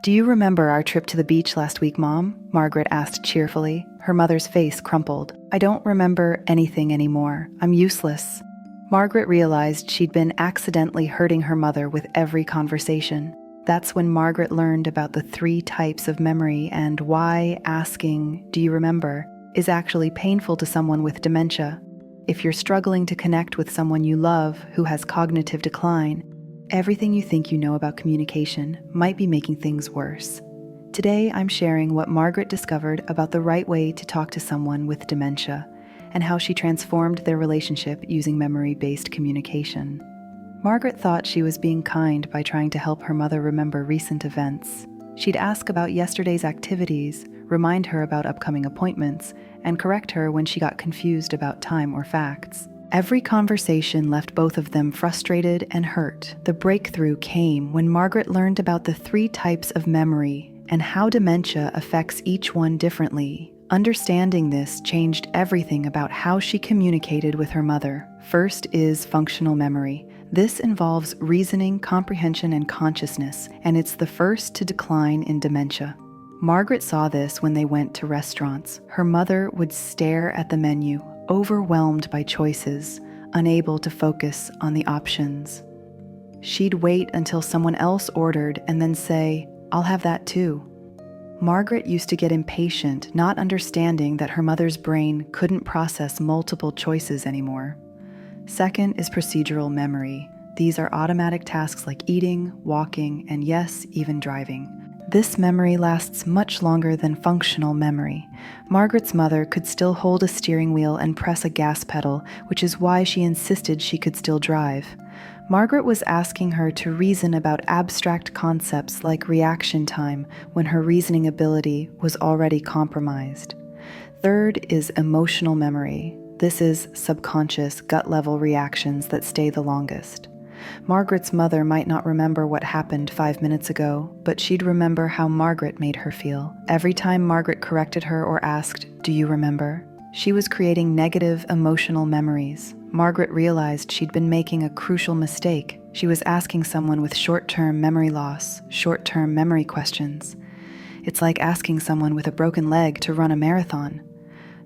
"Do you remember our trip to the beach last week, Mom?" Margaret asked cheerfully. Her mother's face crumpled. "I don't remember anything anymore. I'm useless." Margaret realized she'd been accidentally hurting her mother with every conversation. That's when Margaret learned about the 3 types of memory and why asking, "Do you remember?" is actually painful to someone with dementia. If you're struggling to connect with someone you love who has cognitive decline, everything you think you know about communication might be making things worse. Today, I'm sharing what Margaret discovered about the right way to talk to someone with dementia and how she transformed their relationship using memory-based communication. Margaret thought she was being kind by trying to help her mother remember recent events. She'd ask about yesterday's activities, remind her about upcoming appointments, and correct her when she got confused about time or facts. Every conversation left both of them frustrated and hurt. The breakthrough came when Margaret learned about the 3 types of memory and how dementia affects each one differently. Understanding this changed everything about how she communicated with her mother. First is functional memory. This involves reasoning, comprehension, and consciousness, and it's the first to decline in dementia. Margaret saw this when they went to restaurants. Her mother would stare at the menu, overwhelmed by choices, unable to focus on the options. She'd wait until someone else ordered and then say, "I'll have that too." Margaret used to get impatient, not understanding that her mother's brain couldn't process multiple choices anymore. Second is procedural memory. These are automatic tasks like eating, walking, and yes, even driving. This memory lasts much longer than functional memory. Margaret's mother could still hold a steering wheel and press a gas pedal, which is why she insisted she could still drive. Margaret was asking her to reason about abstract concepts like reaction time when her reasoning ability was already compromised. Third is emotional memory. This is subconscious, gut-level reactions that stay the longest. Margaret's mother might not remember what happened 5 minutes ago, but she'd remember how Margaret made her feel. Every time Margaret corrected her or asked, "Do you remember?" she was creating negative emotional memories. Margaret realized she'd been making a crucial mistake. She was asking someone with short-term memory loss, short-term memory questions. It's like asking someone with a broken leg to run a marathon.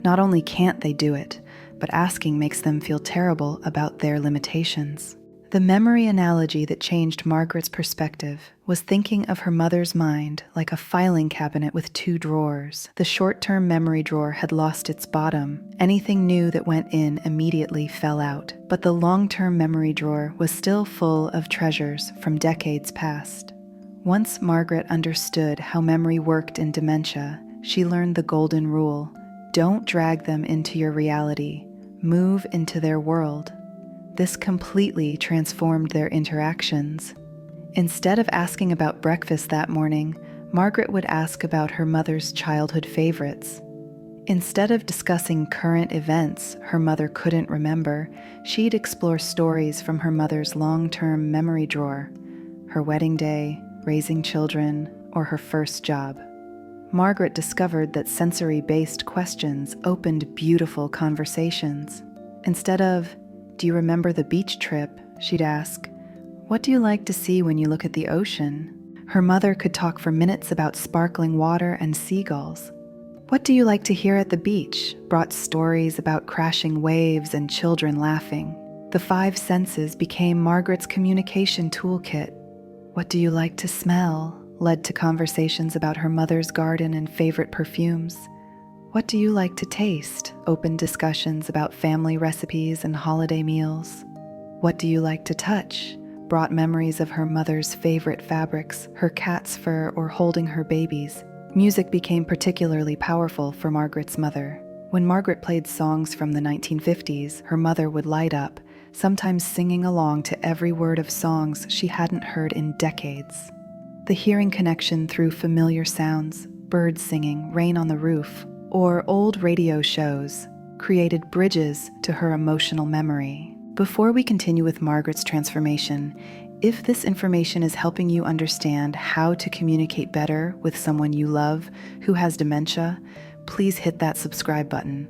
Not only can't they do it, but asking makes them feel terrible about their limitations. The memory analogy that changed Margaret's perspective was thinking of her mother's mind like a filing cabinet with 2 drawers. The short-term memory drawer had lost its bottom. Anything new that went in immediately fell out. But the long-term memory drawer was still full of treasures from decades past. Once Margaret understood how memory worked in dementia, she learned the golden rule: don't drag them into your reality. Move into their world. This completely transformed their interactions. Instead of asking about breakfast that morning, Margaret would ask about her mother's childhood favorites. Instead of discussing current events her mother couldn't remember, she'd explore stories from her mother's long-term memory drawer, her wedding day, raising children, or her first job. Margaret discovered that sensory-based questions opened beautiful conversations. Instead of, "Do you remember the beach trip?" she'd ask, "What do you like to see when you look at the ocean?" Her mother could talk for minutes about sparkling water and seagulls. "What do you like to hear at the beach?" brought stories about crashing waves and children laughing. The 5 senses became Margaret's communication toolkit. "What do you like to smell?" led to conversations about her mother's garden and favorite perfumes. "What do you like to taste?" opened discussions about family recipes and holiday meals. "What do you like to touch?" brought memories of her mother's favorite fabrics, her cat's fur, or holding her babies. Music became particularly powerful for Margaret's mother. When Margaret played songs from the 1950s, her mother would light up, sometimes singing along to every word of songs she hadn't heard in decades. The hearing connection through familiar sounds, birds singing, rain on the roof, or old radio shows created bridges to her emotional memory. Before we continue with Margaret's transformation, if this information is helping you understand how to communicate better with someone you love who has dementia, please hit that subscribe button.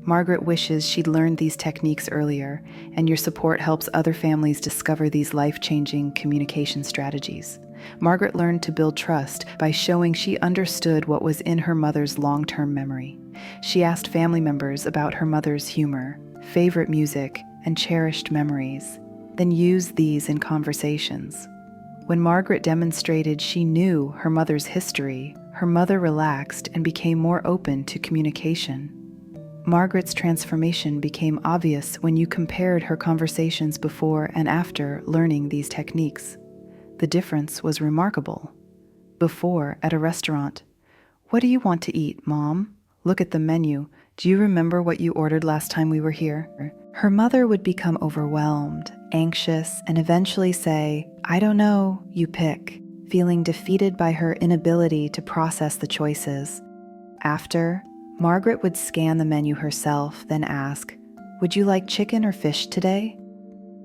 Margaret wishes she'd learned these techniques earlier, and your support helps other families discover these life-changing communication strategies. Margaret learned to build trust by showing she understood what was in her mother's long-term memory. She asked family members about her mother's humor, favorite music, and cherished memories, then used these in conversations. When Margaret demonstrated she knew her mother's history, her mother relaxed and became more open to communication. Margaret's transformation became obvious when you compared her conversations before and after learning these techniques. The difference was remarkable. Before, at a restaurant, "What do you want to eat, Mom? Look at the menu. Do you remember what you ordered last time we were here?" Her mother would become overwhelmed, anxious, and eventually say, "I don't know, you pick," feeling defeated by her inability to process the choices. After, Margaret would scan the menu herself, then ask, "Would you like chicken or fish today?"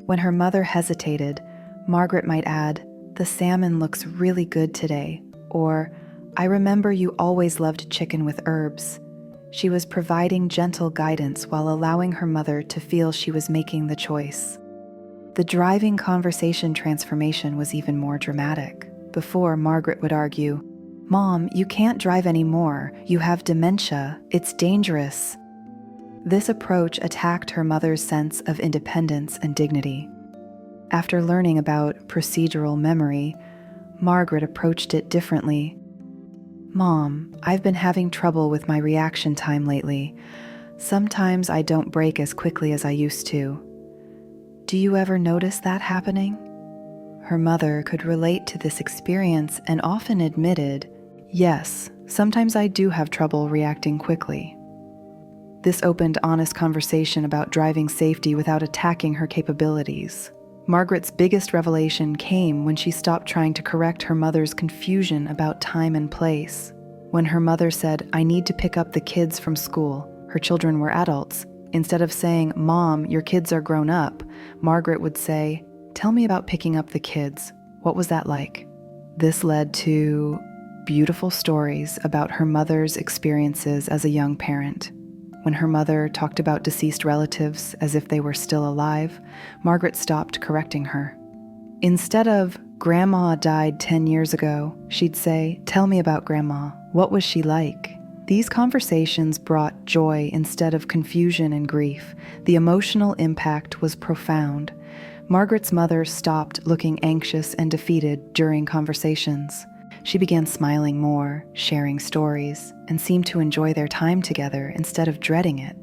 When her mother hesitated, Margaret might add, "The salmon looks really good today," or, "I remember you always loved chicken with herbs." She was providing gentle guidance while allowing her mother to feel she was making the choice. The driving conversation transformation was even more dramatic. Before, Margaret would argue, "Mom, you can't drive anymore. You have dementia. It's dangerous." This approach attacked her mother's sense of independence and dignity. After learning about procedural memory, Margaret approached it differently. "Mom, I've been having trouble with my reaction time lately. Sometimes I don't break as quickly as I used to. Do you ever notice that happening?" Her mother could relate to this experience and often admitted, "Yes, sometimes I do have trouble reacting quickly." This opened honest conversation about driving safety without attacking her capabilities. Margaret's biggest revelation came when she stopped trying to correct her mother's confusion about time and place. When her mother said, "I need to pick up the kids from school," her children were adults. Instead of saying, "Mom, your kids are grown up," Margaret would say, "Tell me about picking up the kids. What was that like?" This led to beautiful stories about her mother's experiences as a young parent. When her mother talked about deceased relatives as if they were still alive, Margaret stopped correcting her. Instead of, "Grandma died 10 years ago," she'd say, "Tell me about Grandma. What was she like?" These conversations brought joy instead of confusion and grief. The emotional impact was profound. Margaret's mother stopped looking anxious and defeated during conversations. She began smiling more, sharing stories, and seemed to enjoy their time together instead of dreading it.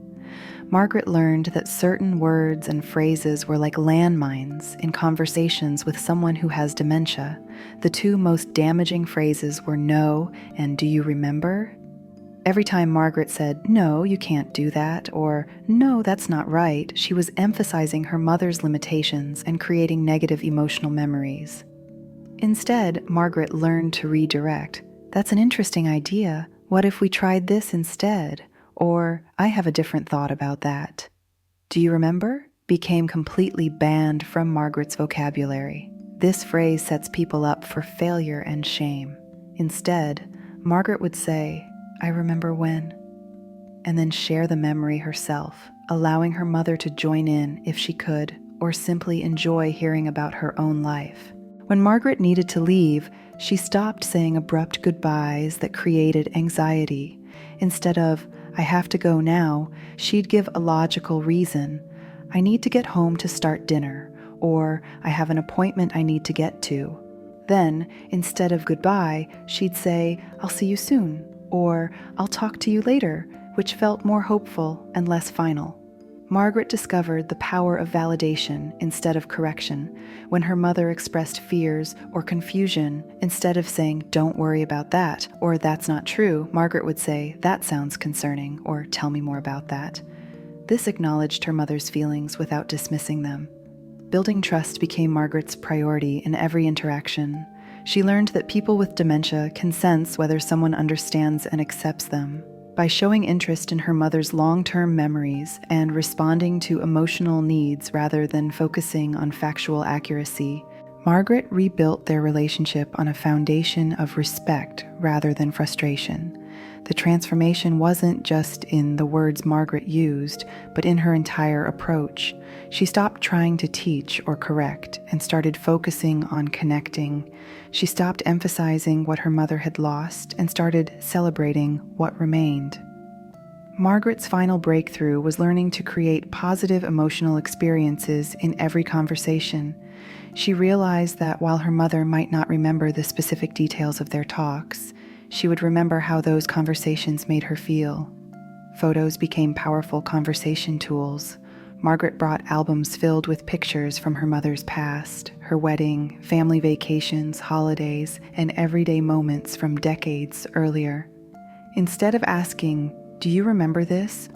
Margaret learned that certain words and phrases were like landmines in conversations with someone who has dementia. The two most damaging phrases were "no" and "do you remember?" Every time Margaret said, "No, you can't do that," or "No, that's not right," she was emphasizing her mother's limitations and creating negative emotional memories. Instead, Margaret learned to redirect. "That's an interesting idea. What if we tried this instead?" Or, "I have a different thought about that." "Do you remember?" became completely banned from Margaret's vocabulary. This phrase sets people up for failure and shame. Instead, Margaret would say, "I remember when," and then share the memory herself, allowing her mother to join in if she could, or simply enjoy hearing about her own life. When Margaret needed to leave, she stopped saying abrupt goodbyes that created anxiety. Instead of, "I have to go now," she'd give a logical reason. "I need to get home to start dinner," or "I have an appointment I need to get to." Then, instead of goodbye, she'd say, "I'll see you soon," or "I'll talk to you later," which felt more hopeful and less final. Margaret discovered the power of validation instead of correction. When her mother expressed fears or confusion, instead of saying, "Don't worry about that," or "That's not true," Margaret would say, "That sounds concerning," or "Tell me more about that." This acknowledged her mother's feelings without dismissing them. Building trust became Margaret's priority in every interaction. She learned that people with dementia can sense whether someone understands and accepts them. By showing interest in her mother's long-term memories and responding to emotional needs rather than focusing on factual accuracy, Margaret rebuilt their relationship on a foundation of respect rather than frustration. The transformation wasn't just in the words Margaret used, but in her entire approach. She stopped trying to teach or correct and started focusing on connecting. She stopped emphasizing what her mother had lost and started celebrating what remained. Margaret's final breakthrough was learning to create positive emotional experiences in every conversation. She realized that while her mother might not remember the specific details of their talks, she would remember how those conversations made her feel. Photos became powerful conversation tools. Margaret brought albums filled with pictures from her mother's past, her wedding, family vacations, holidays, and everyday moments from decades earlier. Instead of asking, "Do you remember this?"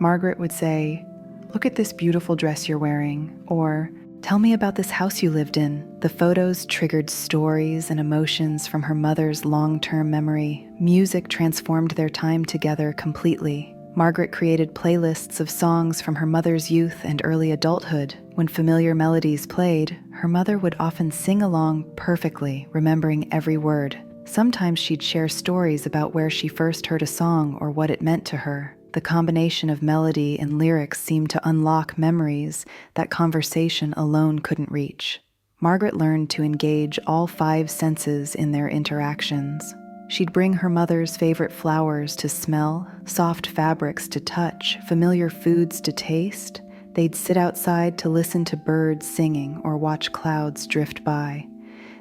Margaret would say, "Look at this beautiful dress you're wearing," or "Tell me about this house you lived in." The photos triggered stories and emotions from her mother's long-term memory. Music transformed their time together completely. Margaret created playlists of songs from her mother's youth and early adulthood. When familiar melodies played, her mother would often sing along perfectly, remembering every word. Sometimes she'd share stories about where she first heard a song or what it meant to her. The combination of melody and lyrics seemed to unlock memories that conversation alone couldn't reach. Margaret learned to engage all 5 senses in their interactions. She'd bring her mother's favorite flowers to smell, soft fabrics to touch, familiar foods to taste. They'd sit outside to listen to birds singing or watch clouds drift by.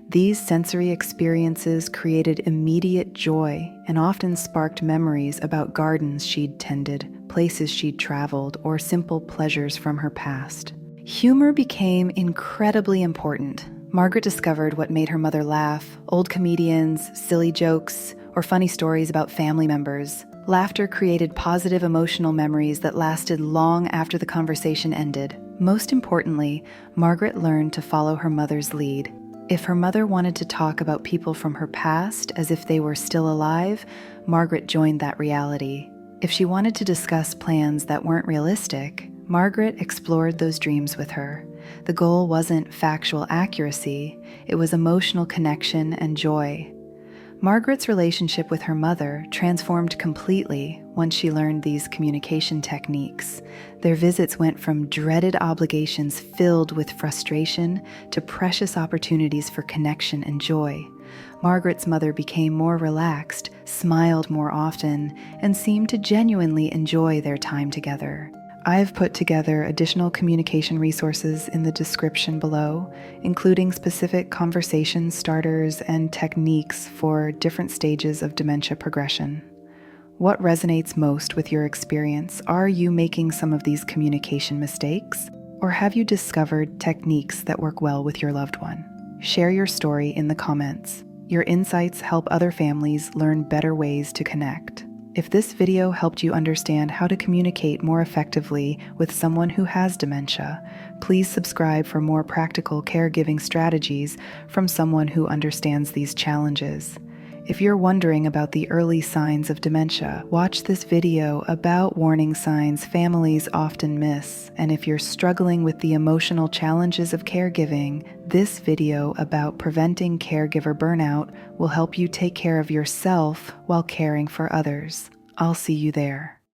These sensory experiences created immediate joy and often sparked memories about gardens she'd tended, places she'd traveled, or simple pleasures from her past. Humor became incredibly important. Margaret discovered what made her mother laugh: old comedians, silly jokes, or funny stories about family members. Laughter created positive emotional memories that lasted long after the conversation ended. Most importantly, Margaret learned to follow her mother's lead. If her mother wanted to talk about people from her past as if they were still alive, Margaret joined that reality. If she wanted to discuss plans that weren't realistic, Margaret explored those dreams with her. The goal wasn't factual accuracy, it was emotional connection and joy. Margaret's relationship with her mother transformed completely once she learned these communication techniques. Their visits went from dreaded obligations filled with frustration to precious opportunities for connection and joy. Margaret's mother became more relaxed, smiled more often, and seemed to genuinely enjoy their time together. I've put together additional communication resources in the description below, including specific conversation starters and techniques for different stages of dementia progression. What resonates most with your experience? Are you making some of these communication mistakes? Or have you discovered techniques that work well with your loved one? Share your story in the comments. Your insights help other families learn better ways to connect. If this video helped you understand how to communicate more effectively with someone who has dementia, please subscribe for more practical caregiving strategies from someone who understands these challenges. If you're wondering about the early signs of dementia, watch this video about warning signs families often miss. And if you're struggling with the emotional challenges of caregiving, this video about preventing caregiver burnout will help you take care of yourself while caring for others. I'll see you there.